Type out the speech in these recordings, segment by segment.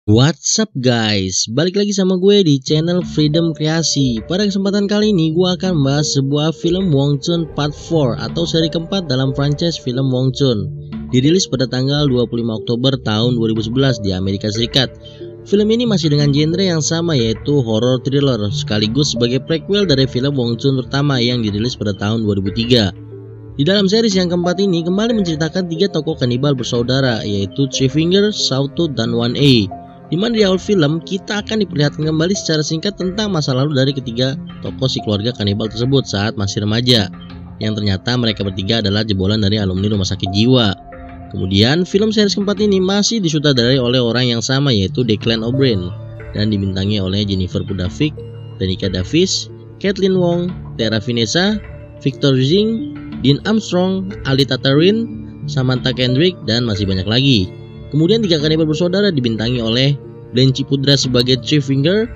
What's up guys, balik lagi sama gue di channel Freedom Kreasi. Pada kesempatan kali ini gue akan membahas sebuah film Wong Chun Part 4 atau seri keempat dalam franchise film Wong Chun. Dirilis pada tanggal 25 Oktober tahun 2011 di Amerika Serikat. Film ini masih dengan genre yang sama, yaitu horror thriller, sekaligus sebagai prequel dari film Wong Chun pertama yang dirilis pada tahun 2003. Di dalam series yang keempat ini kembali menceritakan tiga tokoh kanibal bersaudara, yaitu Three Finger, Sawtooth, dan One A. Di mana di awal film kita akan diperlihatkan kembali secara singkat tentang masa lalu dari ketiga tokoh si keluarga kanibal tersebut saat masih remaja, yang ternyata mereka bertiga adalah jebolan dari alumni rumah sakit jiwa. Kemudian film series keempat ini masih disutradarai oleh orang yang sama, yaitu Declan O'Brien, dan dibintangi oleh Jennifer Pudafik, Danica Davis, Kathleen Wong, Tara Vanessa, Victor Zing, Dean Armstrong, Ali Tatarin, Samantha Kendrick, dan masih banyak lagi. Kemudian tiga kanibal bersaudara dibintangi oleh Blanche Pudra sebagai Three Finger,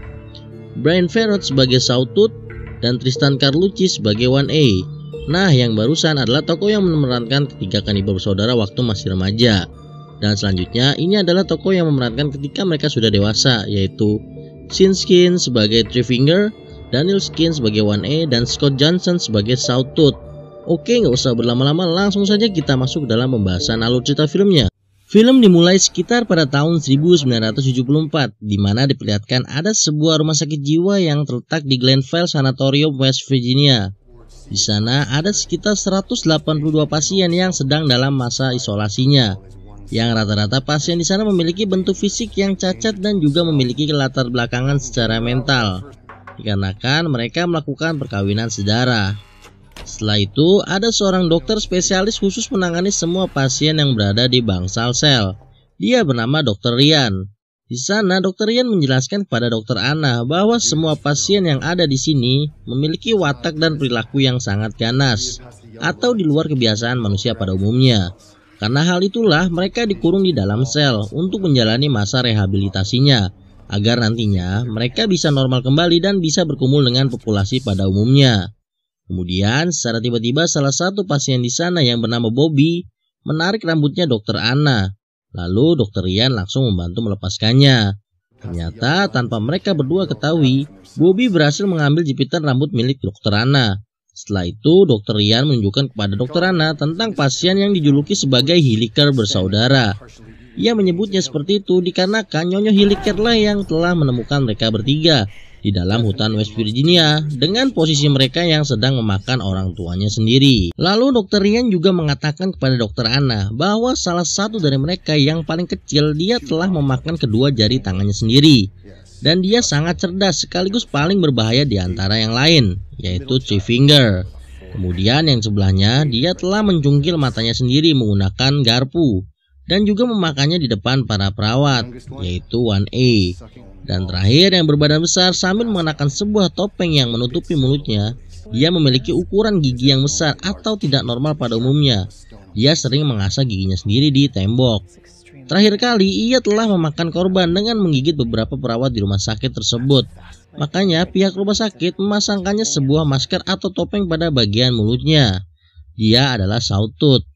Brian Ferrot sebagai Sawtooth, dan Tristan Carlucci sebagai One A. Nah, yang barusan adalah tokoh yang memerankan ketiga kanibal bersaudara waktu masih remaja. Dan selanjutnya ini adalah tokoh yang memerankan ketika mereka sudah dewasa, yaitu Sean Skin sebagai Three Finger, Daniel Skin sebagai One A, dan Scott Johnson sebagai Sawtooth. Oke, nggak usah berlama-lama, langsung saja kita masuk dalam pembahasan alur cerita filmnya. Film dimulai sekitar pada tahun 1974, di mana diperlihatkan ada sebuah rumah sakit jiwa yang terletak di Glenville Sanatorium, West Virginia. Di sana ada sekitar 182 pasien yang sedang dalam masa isolasinya, yang rata-rata pasien di sana memiliki bentuk fisik yang cacat dan juga memiliki latar belakangan secara mental, dikarenakan mereka melakukan perkawinan sedara. Setelah itu, ada seorang dokter spesialis khusus menangani semua pasien yang berada di bangsal sel. Dia bernama Dr. Ryan. Di sana, Dr. Ryan menjelaskan kepada Dr. Anna bahwa semua pasien yang ada di sini memiliki watak dan perilaku yang sangat ganas, atau di luar kebiasaan manusia pada umumnya. Karena hal itulah mereka dikurung di dalam sel untuk menjalani masa rehabilitasinya, agar nantinya mereka bisa normal kembali dan bisa berkumpul dengan populasi pada umumnya. Kemudian secara tiba-tiba salah satu pasien di sana yang bernama Bobby menarik rambutnya Dr. Anna. Lalu Dr. Ryan langsung membantu melepaskannya. Ternyata tanpa mereka berdua ketahui, Bobby berhasil mengambil jepitan rambut milik Dr. Anna. Setelah itu Dr. Ryan menunjukkan kepada Dr. Anna tentang pasien yang dijuluki sebagai Hilliker bersaudara. Ia menyebutnya seperti itu dikarenakan Nyonya Hilliker lah yang telah menemukan mereka bertiga di dalam hutan West Virginia dengan posisi mereka yang sedang memakan orang tuanya sendiri. Lalu Dr. Ryan juga mengatakan kepada Dr. Anna bahwa salah satu dari mereka yang paling kecil dia telah memakan kedua jari tangannya sendiri. Dan dia sangat cerdas sekaligus paling berbahaya di antara yang lain, yaitu Three Finger. Kemudian yang sebelahnya dia telah mencungkil matanya sendiri menggunakan garpu dan juga memakannya di depan para perawat, yaitu One A. Dan terakhir yang berbadan besar sambil mengenakan sebuah topeng yang menutupi mulutnya, dia memiliki ukuran gigi yang besar atau tidak normal pada umumnya. Dia sering mengasah giginya sendiri di tembok. Terakhir kali ia telah memakan korban dengan menggigit beberapa perawat di rumah sakit tersebut. Makanya pihak rumah sakit memasangkannya sebuah masker atau topeng pada bagian mulutnya. Dia adalah Sawtooth.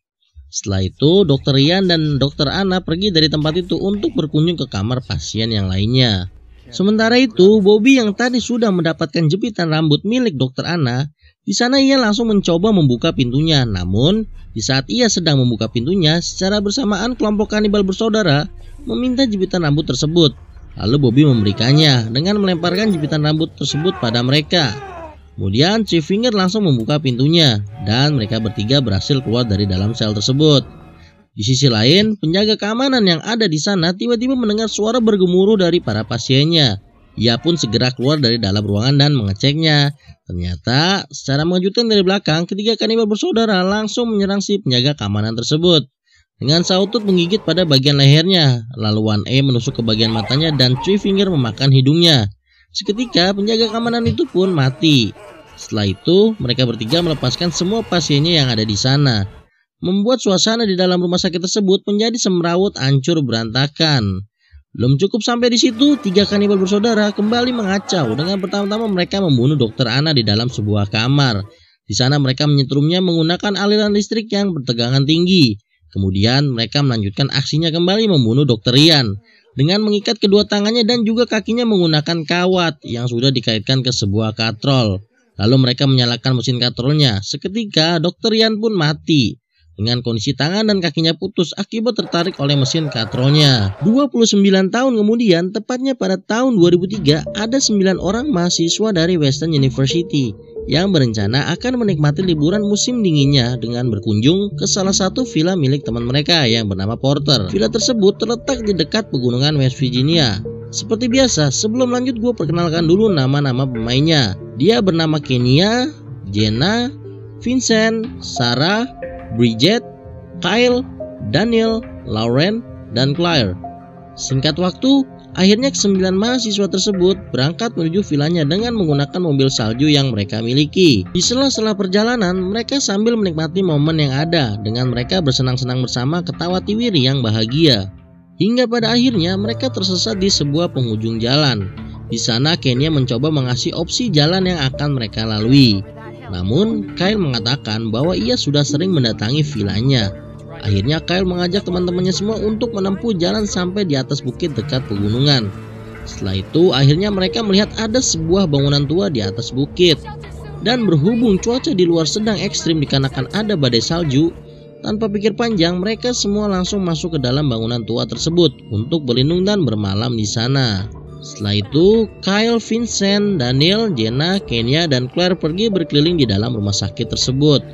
Setelah itu Dr. Ryan dan Dr. Anna pergi dari tempat itu untuk berkunjung ke kamar pasien yang lainnya. Sementara itu, Bobby yang tadi sudah mendapatkan jepitan rambut milik Dr. Anna, di sana ia langsung mencoba membuka pintunya. Namun, di saat ia sedang membuka pintunya, secara bersamaan kelompok kanibal bersaudara meminta jepitan rambut tersebut. Lalu Bobby memberikannya dengan melemparkan jepitan rambut tersebut pada mereka. Kemudian Three Finger langsung membuka pintunya dan mereka bertiga berhasil keluar dari dalam sel tersebut. Di sisi lain, penjaga keamanan yang ada di sana tiba-tiba mendengar suara bergemuruh dari para pasiennya. Ia pun segera keluar dari dalam ruangan dan mengeceknya. Ternyata, secara mengejutkan dari belakang, ketiga kanibal bersaudara langsung menyerang si penjaga keamanan tersebut. Dengan Sawtooth menggigit pada bagian lehernya, lalu One A menusuk ke bagian matanya dan Three Finger memakan hidungnya. Seketika, penjaga keamanan itu pun mati. Setelah itu, mereka bertiga melepaskan semua pasiennya yang ada di sana, membuat suasana di dalam rumah sakit tersebut menjadi semrawut, hancur berantakan. Belum cukup sampai di situ, tiga kanibal bersaudara kembali mengacau dengan pertama-tama mereka membunuh Dr. Anna di dalam sebuah kamar. Di sana mereka menyetrumnya menggunakan aliran listrik yang bertegangan tinggi. Kemudian mereka melanjutkan aksinya kembali membunuh Dr. Ryan. dengan mengikat kedua tangannya dan juga kakinya menggunakan kawat yang sudah dikaitkan ke sebuah katrol. Lalu mereka menyalakan mesin katrolnya. Seketika Dr. Ian pun mati dengan kondisi tangan dan kakinya putus akibat tertarik oleh mesin katrolnya. 29 tahun kemudian, tepatnya pada tahun 2003, ada 9 orang mahasiswa dari Western University yang berencana akan menikmati liburan musim dinginnya dengan berkunjung ke salah satu villa milik teman mereka yang bernama Porter. Villa tersebut terletak di dekat pegunungan West Virginia. Seperti biasa, sebelum lanjut gue perkenalkan dulu nama-nama pemainnya. Dia bernama Kenya, Jenna, Vincent, Sarah, Bridget, Kyle, Daniel, Lauren, dan Claire. Singkat waktu, akhirnya ke-9 mahasiswa tersebut berangkat menuju villanya dengan menggunakan mobil salju yang mereka miliki. Di sela-sela perjalanan, mereka sambil menikmati momen yang ada dengan mereka bersenang-senang bersama, ketawa tiwiri yang bahagia. Hingga pada akhirnya mereka tersesat di sebuah penghujung jalan. Di sana Kenya mencoba mengasih opsi jalan yang akan mereka lalui. Namun, Kyle mengatakan bahwa ia sudah sering mendatangi villanya. Akhirnya Kyle mengajak teman-temannya semua untuk menempuh jalan sampai di atas bukit dekat pegunungan. Setelah itu, akhirnya mereka melihat ada sebuah bangunan tua di atas bukit. Dan berhubung cuaca di luar sedang ekstrim dikarenakan ada badai salju, tanpa pikir panjang mereka semua langsung masuk ke dalam bangunan tua tersebut untuk berlindung dan bermalam di sana. Setelah itu, Kyle, Vincent, Daniel, Jenna, Kenya, dan Claire pergi berkeliling di dalam rumah sakit tersebut.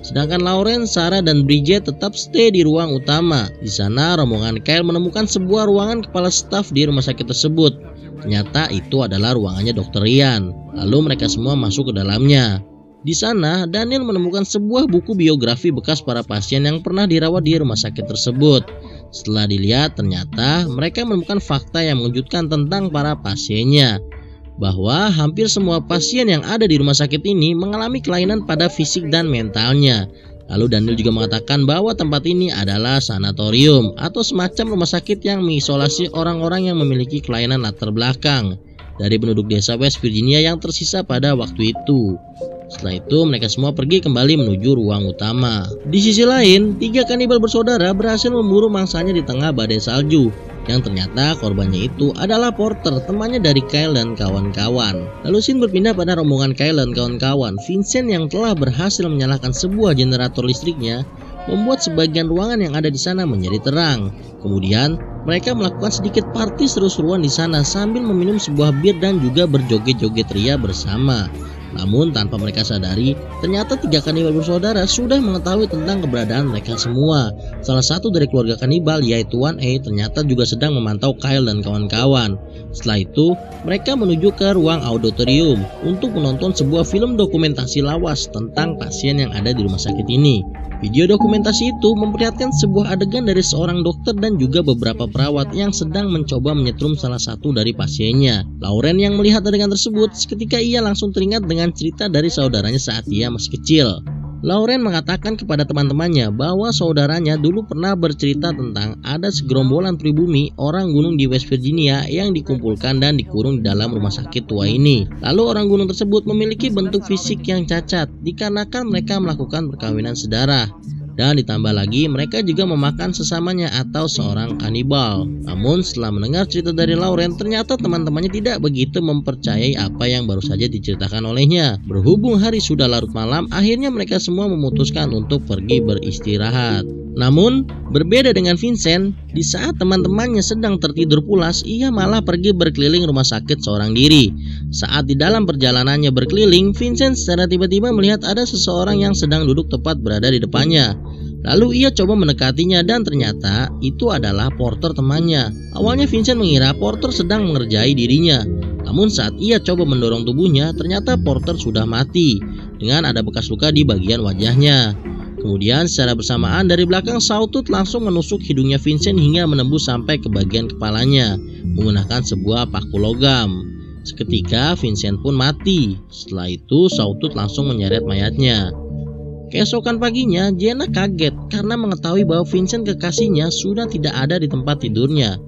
Sedangkan Lauren, Sarah, dan Bridget tetap stay di ruang utama. Di sana, rombongan Kyle menemukan sebuah ruangan kepala staf di rumah sakit tersebut. Ternyata itu adalah ruangannya Dr. Ian. Lalu mereka semua masuk ke dalamnya. Di sana, Daniel menemukan sebuah buku biografi bekas para pasien yang pernah dirawat di rumah sakit tersebut. Setelah dilihat, ternyata mereka menemukan fakta yang mengejutkan tentang para pasiennya, bahwa hampir semua pasien yang ada di rumah sakit ini mengalami kelainan pada fisik dan mentalnya. Lalu Daniel juga mengatakan bahwa tempat ini adalah sanatorium atau semacam rumah sakit yang mengisolasi orang-orang yang memiliki kelainan latar belakang dari penduduk desa West Virginia yang tersisa pada waktu itu. Setelah itu mereka semua pergi kembali menuju ruang utama. Di sisi lain, 3 kanibal bersaudara berhasil memburu mangsanya di tengah badai salju, yang ternyata korbannya itu adalah Porter, temannya dari Kyle dan kawan-kawan. Lalu scene berpindah pada rombongan Kyle dan kawan-kawan. Vincent yang telah berhasil menyalakan sebuah generator listriknya membuat sebagian ruangan yang ada di sana menjadi terang. Kemudian mereka melakukan sedikit party seru-seruan di sana sambil meminum sebuah bir dan juga berjoget-joget ria bersama. Namun tanpa mereka sadari, ternyata 3 kanibal bersaudara sudah mengetahui tentang keberadaan mereka semua. Salah satu dari keluarga kanibal, yaitu 1A, ternyata juga sedang memantau Kyle dan kawan-kawan. Setelah itu, mereka menuju ke ruang auditorium untuk menonton sebuah film dokumentasi lawas tentang pasien yang ada di rumah sakit ini. Video dokumentasi itu memperlihatkan sebuah adegan dari seorang dokter dan juga beberapa perawat yang sedang mencoba menyetrum salah satu dari pasiennya. Lauren yang melihat adegan tersebut, seketika ia langsung teringat dengan cerita dari saudaranya saat ia masih kecil. Lauren mengatakan kepada teman-temannya bahwa saudaranya dulu pernah bercerita tentang ada segerombolan pribumi orang gunung di West Virginia yang dikumpulkan dan dikurung di dalam rumah sakit tua ini. Lalu orang gunung tersebut memiliki bentuk fisik yang cacat dikarenakan mereka melakukan perkawinan sedara. Dan ditambah lagi mereka juga memakan sesamanya atau seorang kanibal. Namun setelah mendengar cerita dari Lauren, ternyata teman-temannya tidak begitu mempercayai apa yang baru saja diceritakan olehnya. Berhubung hari sudah larut malam, akhirnya mereka semua memutuskan untuk pergi beristirahat. Namun berbeda dengan Vincent, di saat teman-temannya sedang tertidur pulas, ia malah pergi berkeliling rumah sakit seorang diri. Saat di dalam perjalanannya berkeliling, Vincent secara tiba-tiba melihat ada seseorang yang sedang duduk tepat berada di depannya. Lalu ia coba mendekatinya dan ternyata itu adalah Porter, temannya. Awalnya Vincent mengira Porter sedang mengerjai dirinya. Namun saat ia coba mendorong tubuhnya, ternyata Porter sudah mati dengan ada bekas luka di bagian wajahnya. Kemudian secara bersamaan dari belakang Sawtooth langsung menusuk hidungnya Vincent hingga menembus sampai ke bagian kepalanya menggunakan sebuah paku logam. Seketika Vincent pun mati. Setelah itu Sawtooth langsung menyeret mayatnya. Keesokan paginya, Jenna kaget karena mengetahui bahwa Vincent kekasihnya sudah tidak ada di tempat tidurnya.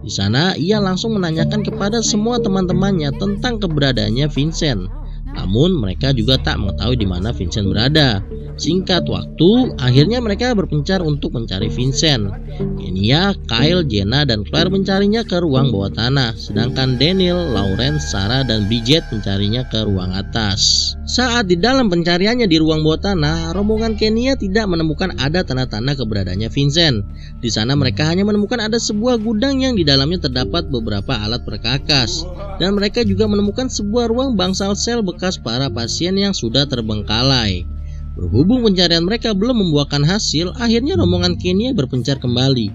Di sana, ia langsung menanyakan kepada semua teman-temannya tentang keberadaannya Vincent. Namun, mereka juga tak mengetahui di mana Vincent berada. Singkat waktu, akhirnya mereka berpencar untuk mencari Vincent. Kenya, Kyle, Jenna, dan Claire mencarinya ke ruang bawah tanah, sedangkan Daniel, Lauren, Sarah, dan Bridget mencarinya ke ruang atas. Saat di dalam pencariannya di ruang bawah tanah, rombongan Kenya tidak menemukan ada tanda-tanda keberadaannya Vincent. Di sana mereka hanya menemukan ada sebuah gudang yang di dalamnya terdapat beberapa alat perkakas, dan mereka juga menemukan sebuah ruang bangsal sel bekas para pasien yang sudah terbengkalai. Berhubung pencarian mereka belum membuahkan hasil, akhirnya rombongan Kenya berpencar kembali,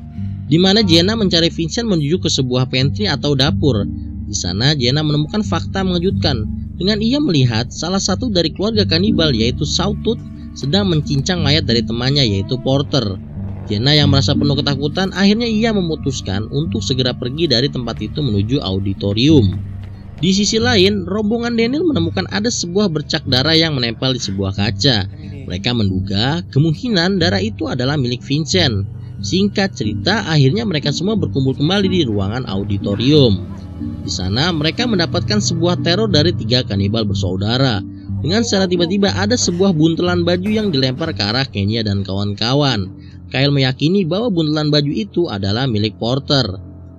di mana Jenna mencari Vincent menuju ke sebuah pantry atau dapur. Di sana Jenna menemukan fakta mengejutkan, dengan ia melihat salah satu dari keluarga kanibal yaitu Sawtooth sedang mencincang mayat dari temannya yaitu Porter. Jenna yang merasa penuh ketakutan, akhirnya ia memutuskan untuk segera pergi dari tempat itu menuju auditorium. Di sisi lain, rombongan Daniel menemukan ada sebuah bercak darah yang menempel di sebuah kaca. Mereka menduga kemungkinan darah itu adalah milik Vincent. Singkat cerita, akhirnya mereka semua berkumpul kembali di ruangan auditorium. Di sana mereka mendapatkan sebuah teror dari 3 kanibal bersaudara. Dengan secara tiba-tiba ada sebuah buntelan baju yang dilempar ke arah Kenya dan kawan-kawan. Kyle meyakini bahwa buntelan baju itu adalah milik Porter.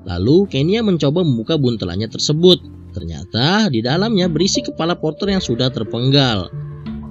Lalu Kenya mencoba membuka buntelannya tersebut. Ternyata di dalamnya berisi kepala Porter yang sudah terpenggal.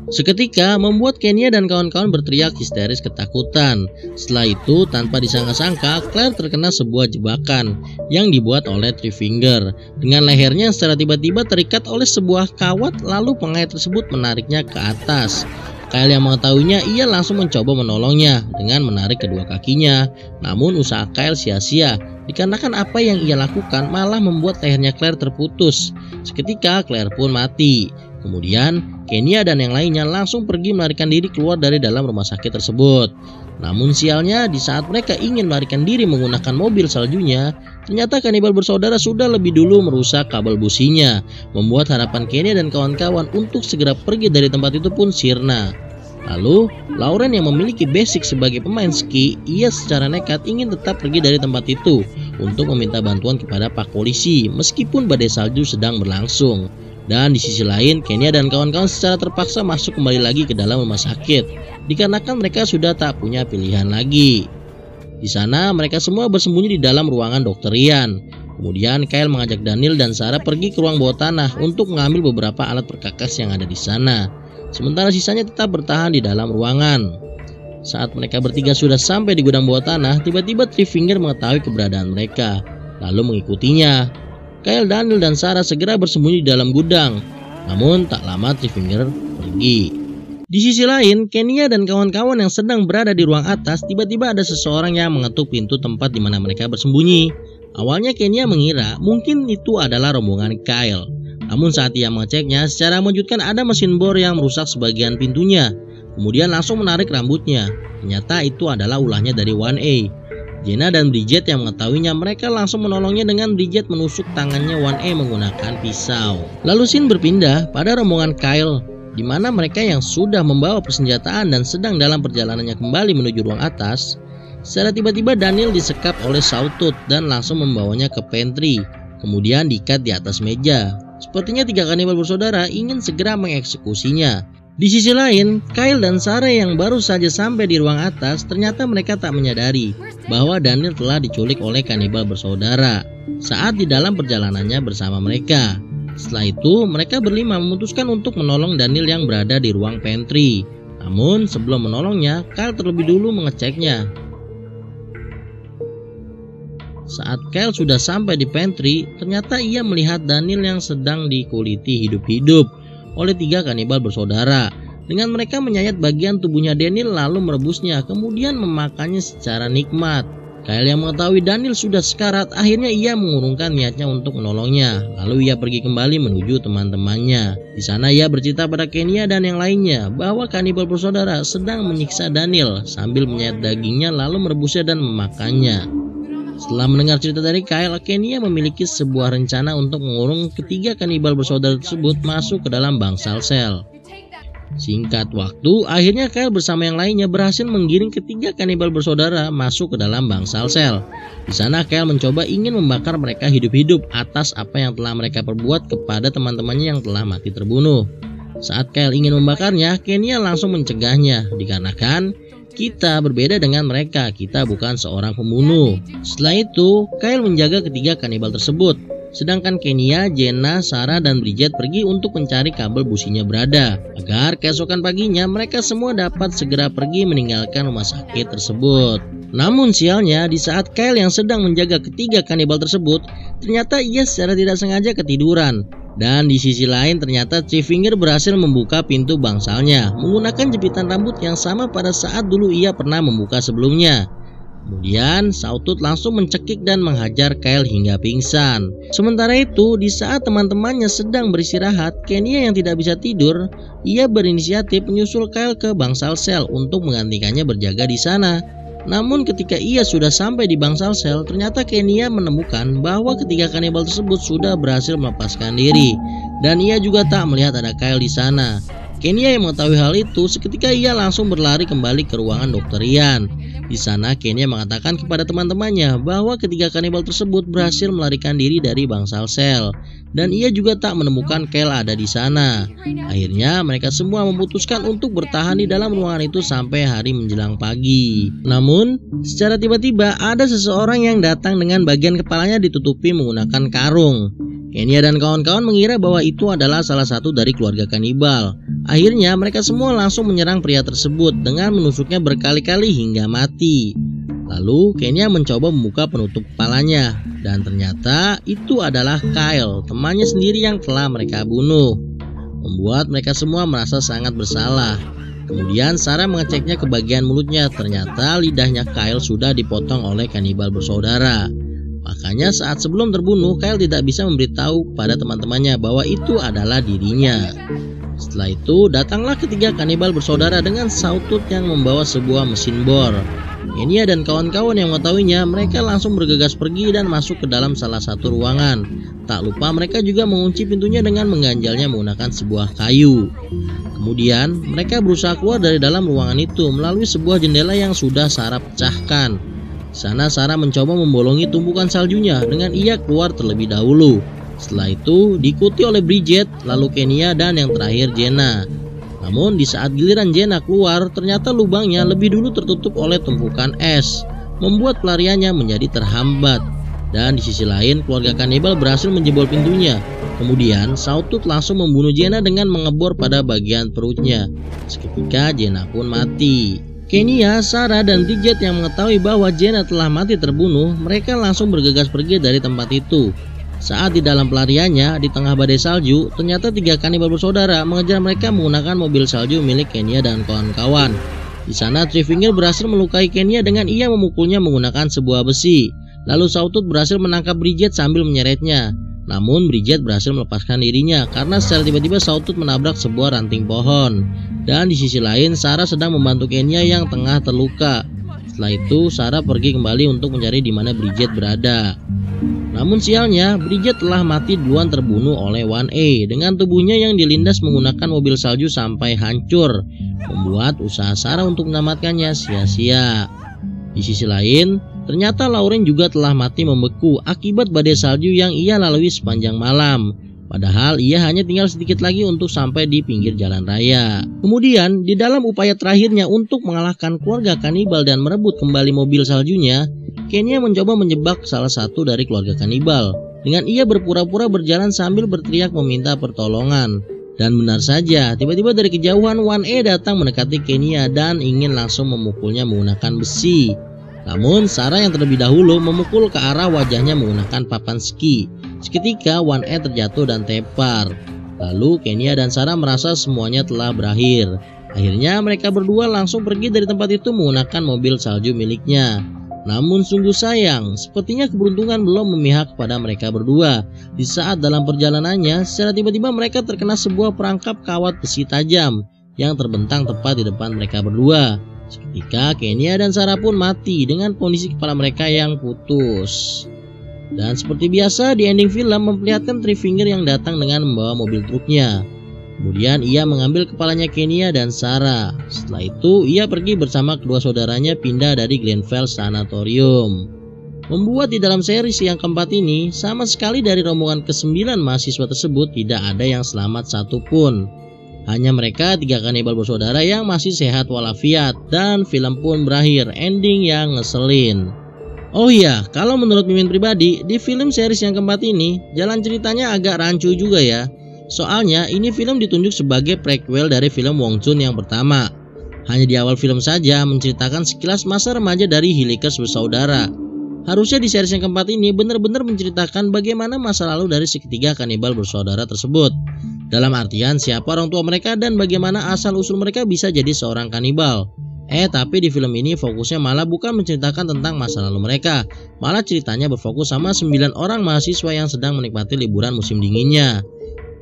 Seketika membuat Kenya dan kawan-kawan berteriak histeris ketakutan. Setelah itu, tanpa disangka-sangka, Claire terkena sebuah jebakan yang dibuat oleh Three Finger. Dengan lehernya secara tiba-tiba terikat oleh sebuah kawat, lalu penghayat tersebut menariknya ke atas. Kyle yang mengetahuinya, ia langsung mencoba menolongnya dengan menarik kedua kakinya. Namun usaha Kyle sia-sia, dikarenakan apa yang ia lakukan malah membuat lehernya Claire terputus. Seketika Claire pun mati. Kemudian Kenya dan yang lainnya langsung pergi melarikan diri keluar dari dalam rumah sakit tersebut. Namun sialnya, di saat mereka ingin melarikan diri menggunakan mobil saljunya, ternyata kanibal bersaudara sudah lebih dulu merusak kabel businya, membuat harapan Kenya dan kawan-kawan untuk segera pergi dari tempat itu pun sirna. Lalu, Lauren yang memiliki basic sebagai pemain ski, ia secara nekat ingin tetap pergi dari tempat itu untuk meminta bantuan kepada Pak Polisi meskipun badai salju sedang berlangsung. Dan di sisi lain, Kenya dan kawan-kawan secara terpaksa masuk kembali lagi ke dalam rumah sakit, dikarenakan mereka sudah tak punya pilihan lagi. Di sana, mereka semua bersembunyi di dalam ruangan Dr. Ryan. Kemudian Kyle mengajak Daniel dan Sarah pergi ke ruang bawah tanah untuk mengambil beberapa alat perkakas yang ada di sana. Sementara sisanya tetap bertahan di dalam ruangan. Saat mereka bertiga sudah sampai di gudang bawah tanah, tiba-tiba Three Finger mengetahui keberadaan mereka, lalu mengikutinya. Kyle, Daniel, dan Sarah segera bersembunyi di dalam gudang. Namun tak lama Three Finger pergi. Di sisi lain, Kenya dan kawan-kawan yang sedang berada di ruang atas, tiba-tiba ada seseorang yang mengetuk pintu tempat di mana mereka bersembunyi. Awalnya Kenya mengira mungkin itu adalah rombongan Kyle. Namun saat ia mengeceknya, secara mengejutkan ada mesin bor yang merusak sebagian pintunya. Kemudian langsung menarik rambutnya. Ternyata itu adalah ulahnya dari 1A. Jenna dan Bridget yang mengetahuinya, mereka langsung menolongnya dengan Bridget menusuk tangannya 1A menggunakan pisau. Lalu scene berpindah pada rombongan Kyle, di mana mereka yang sudah membawa persenjataan dan sedang dalam perjalanannya kembali menuju ruang atas. Secara tiba-tiba Daniel disekap oleh Sawtooth dan langsung membawanya ke pantry, kemudian diikat di atas meja. Sepertinya 3 kanibal bersaudara ingin segera mengeksekusinya. Di sisi lain, Kyle dan Sarah yang baru saja sampai di ruang atas, ternyata mereka tak menyadari bahwa Daniel telah diculik oleh kanibal bersaudara saat di dalam perjalanannya bersama mereka. Setelah itu, mereka berlima memutuskan untuk menolong Daniel yang berada di ruang pantry. Namun sebelum menolongnya, Kyle terlebih dulu mengeceknya. Saat Kyle sudah sampai di pantry, ternyata ia melihat Daniel yang sedang dikuliti hidup-hidup oleh 3 kanibal bersaudara. Dengan mereka menyayat bagian tubuhnya Daniel lalu merebusnya, kemudian memakannya secara nikmat. Kyle yang mengetahui Daniel sudah sekarat, akhirnya ia mengurungkan niatnya untuk menolongnya. Lalu ia pergi kembali menuju teman-temannya. Di sana ia bercerita pada Kenya dan yang lainnya bahwa kanibal bersaudara sedang menyiksa Daniel sambil menyayat dagingnya lalu merebusnya dan memakannya. Setelah mendengar cerita dari Kyle, Kenya memiliki sebuah rencana untuk mengurung ketiga kanibal bersaudara tersebut masuk ke dalam bangsal sel. Singkat waktu, akhirnya Kyle bersama yang lainnya berhasil menggiring ketiga kanibal bersaudara masuk ke dalam bangsal sel. Di sana Kyle mencoba ingin membakar mereka hidup-hidup atas apa yang telah mereka perbuat kepada teman-temannya yang telah mati terbunuh. Saat Kyle ingin membakarnya, Kenya langsung mencegahnya dikarenakan kita berbeda dengan mereka, kita bukan seorang pembunuh. Setelah itu, Kyle menjaga ketiga kanibal tersebut. Sedangkan Kenya, Jenna, Sarah, dan Bridget pergi untuk mencari kabel businya berada. Agar keesokan paginya mereka semua dapat segera pergi meninggalkan rumah sakit tersebut. Namun sialnya, di saat Kyle yang sedang menjaga ketiga kanibal tersebut, ternyata ia secara tidak sengaja ketiduran. Dan di sisi lain ternyata Three Finger berhasil membuka pintu bangsalnya menggunakan jepitan rambut yang sama pada saat dulu ia pernah membuka sebelumnya. Kemudian Sawtooth langsung mencekik dan menghajar Kyle hingga pingsan. Sementara itu, di saat teman-temannya sedang beristirahat, Kenya yang tidak bisa tidur, ia berinisiatif menyusul Kyle ke bangsal sel untuk menggantikannya berjaga di sana. Namun ketika ia sudah sampai di bangsal sel, ternyata Kenya menemukan bahwa ketiga kanibal tersebut sudah berhasil melepaskan diri, dan ia juga tak melihat ada Kyle di sana. Kenya yang mengetahui hal itu, seketika ia langsung berlari kembali ke ruangan Dr. Ian. Di sana Kenya mengatakan kepada teman-temannya bahwa ketiga kanibal tersebut berhasil melarikan diri dari bangsal sel, dan ia juga tak menemukan Kyle ada di sana. Akhirnya mereka semua memutuskan untuk bertahan di dalam ruangan itu sampai hari menjelang pagi. Namun secara tiba-tiba ada seseorang yang datang dengan bagian kepalanya ditutupi menggunakan karung. Kenya dan kawan-kawan mengira bahwa itu adalah salah satu dari keluarga kanibal. Akhirnya mereka semua langsung menyerang pria tersebut dengan menusuknya berkali-kali hingga mati. Lalu Kenya mencoba membuka penutup kepalanya, dan ternyata itu adalah Kyle, temannya sendiri yang telah mereka bunuh. Membuat mereka semua merasa sangat bersalah. Kemudian Sarah mengeceknya ke bagian mulutnya, ternyata lidahnya Kyle sudah dipotong oleh kanibal bersaudara. Makanya saat sebelum terbunuh, Kyle tidak bisa memberitahu kepada teman-temannya bahwa itu adalah dirinya. Setelah itu, datanglah ketiga kanibal bersaudara dengan Sawtooth yang membawa sebuah mesin bor. Kenya dan kawan-kawan yang mengetahuinya, mereka langsung bergegas pergi dan masuk ke dalam salah satu ruangan. Tak lupa mereka juga mengunci pintunya dengan mengganjalnya menggunakan sebuah kayu. Kemudian, mereka berusaha keluar dari dalam ruangan itu melalui sebuah jendela yang sudah Sarah pecahkan. Di sana Sarah mencoba membolongi tumpukan saljunya dengan ia keluar terlebih dahulu. Setelah itu diikuti oleh Bridget, lalu Kenya, dan yang terakhir Jenna. Namun di saat giliran Jenna keluar, ternyata lubangnya lebih dulu tertutup oleh tumpukan es, membuat pelariannya menjadi terhambat. Dan di sisi lain, keluarga kanibal berhasil menjebol pintunya. Kemudian Sawtooth langsung membunuh Jenna dengan mengebor pada bagian perutnya. Seketika Jenna pun mati. Kenya, Sarah, dan Bridget yang mengetahui bahwa Jenna telah mati terbunuh, mereka langsung bergegas pergi dari tempat itu. Saat di dalam pelariannya, di tengah badai salju, ternyata tiga kanibal bersaudara mengejar mereka menggunakan mobil salju milik Kenya dan kawan-kawan. Di sana Three Finger berhasil melukai Kenya dengan ia memukulnya menggunakan sebuah besi. Lalu Sawtooth berhasil menangkap Bridget sambil menyeretnya. Namun Bridget berhasil melepaskan dirinya karena secara tiba-tiba Sawtooth menabrak sebuah ranting pohon. Dan di sisi lain Sarah sedang membantu Kenya yang tengah terluka. Setelah itu Sarah pergi kembali untuk mencari di mana Bridget berada. Namun sialnya Bridget telah mati duluan terbunuh oleh 1A dengan tubuhnya yang dilindas menggunakan mobil salju sampai hancur, membuat usaha Sarah untuk menyelamatkannya sia-sia. Di sisi lain, ternyata Lauren juga telah mati membeku akibat badai salju yang ia lalui sepanjang malam. Padahal ia hanya tinggal sedikit lagi untuk sampai di pinggir jalan raya. Kemudian di dalam upaya terakhirnya untuk mengalahkan keluarga kanibal dan merebut kembali mobil saljunya, Kenya mencoba menjebak salah satu dari keluarga kanibal dengan ia berpura-pura berjalan sambil berteriak meminta pertolongan. Dan benar saja, tiba-tiba dari kejauhan 1A datang mendekati Kenya dan ingin langsung memukulnya menggunakan besi. Namun Sarah yang terlebih dahulu memukul ke arah wajahnya menggunakan papan ski. Seketika 1A terjatuh dan tepar. Lalu Kenya dan Sarah merasa semuanya telah berakhir. Akhirnya mereka berdua langsung pergi dari tempat itu menggunakan mobil salju miliknya. Namun sungguh sayang, sepertinya keberuntungan belum memihak kepada mereka berdua. Di saat dalam perjalanannya, secara tiba-tiba mereka terkena sebuah perangkap kawat besi tajam yang terbentang tepat di depan mereka berdua. Seketika Kenya dan Sarah pun mati dengan kondisi kepala mereka yang putus. Dan seperti biasa di ending film memperlihatkan Three Finger yang datang dengan membawa mobil truknya. Kemudian ia mengambil kepalanya Kenya dan Sarah. Setelah itu ia pergi bersama kedua saudaranya pindah dari Glenvale Sanatorium. Membuat di dalam series yang keempat ini, sama sekali dari rombongan ke-9 mahasiswa tersebut tidak ada yang selamat satupun. Hanya mereka 3 kanibal bersaudara yang masih sehat walafiat, dan film pun berakhir ending yang ngeselin. Oh iya, kalau menurut Mimin pribadi, di film series yang keempat ini, jalan ceritanya agak rancu juga ya. Soalnya ini film ditunjuk sebagai prequel dari film Wong Chun yang pertama. Hanya di awal film saja menceritakan sekilas masa remaja dari Hillikers bersaudara. Harusnya di series yang keempat ini benar-benar menceritakan bagaimana masa lalu dari seketiga kanibal bersaudara tersebut. Dalam artian siapa orang tua mereka dan bagaimana asal-usul mereka bisa jadi seorang kanibal. Tapi di film ini fokusnya malah bukan menceritakan tentang masa lalu mereka. Malah ceritanya berfokus sama 9 orang mahasiswa yang sedang menikmati liburan musim dinginnya.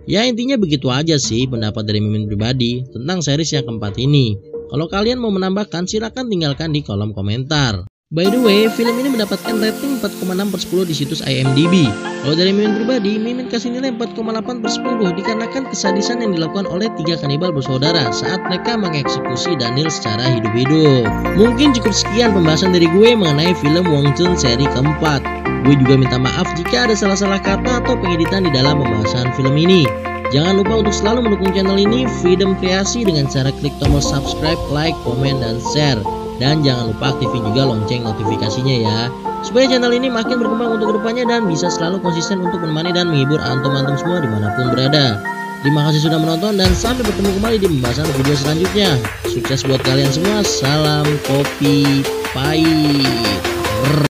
Ya intinya begitu aja sih pendapat dari Mimin pribadi tentang series yang keempat ini. Kalau kalian mau menambahkan silahkan tinggalkan di kolom komentar. By the way, film ini mendapatkan rating 4,6/10 di situs IMDb. Kalau dari Mimin pribadi, Mimin kasih nilai 4,8/10 dikarenakan kesadisan yang dilakukan oleh 3 kanibal bersaudara saat mereka mengeksekusi Daniel secara hidup-hidup. Mungkin cukup sekian pembahasan dari gue mengenai film Wong Chun seri keempat. Gue juga minta maaf jika ada salah-salah kata atau pengeditan di dalam pembahasan film ini. Jangan lupa untuk selalu mendukung channel ini, Freedom Kreasi, dengan cara klik tombol subscribe, like, komen, dan share. Dan jangan lupa aktifin juga lonceng notifikasinya ya, supaya channel ini makin berkembang untuk kedepannya dan bisa selalu konsisten untuk menemani dan menghibur antum-antum semua dimanapun berada. Terima kasih sudah menonton dan sampai bertemu kembali di pembahasan video selanjutnya. Sukses buat kalian semua, salam kopi pahit.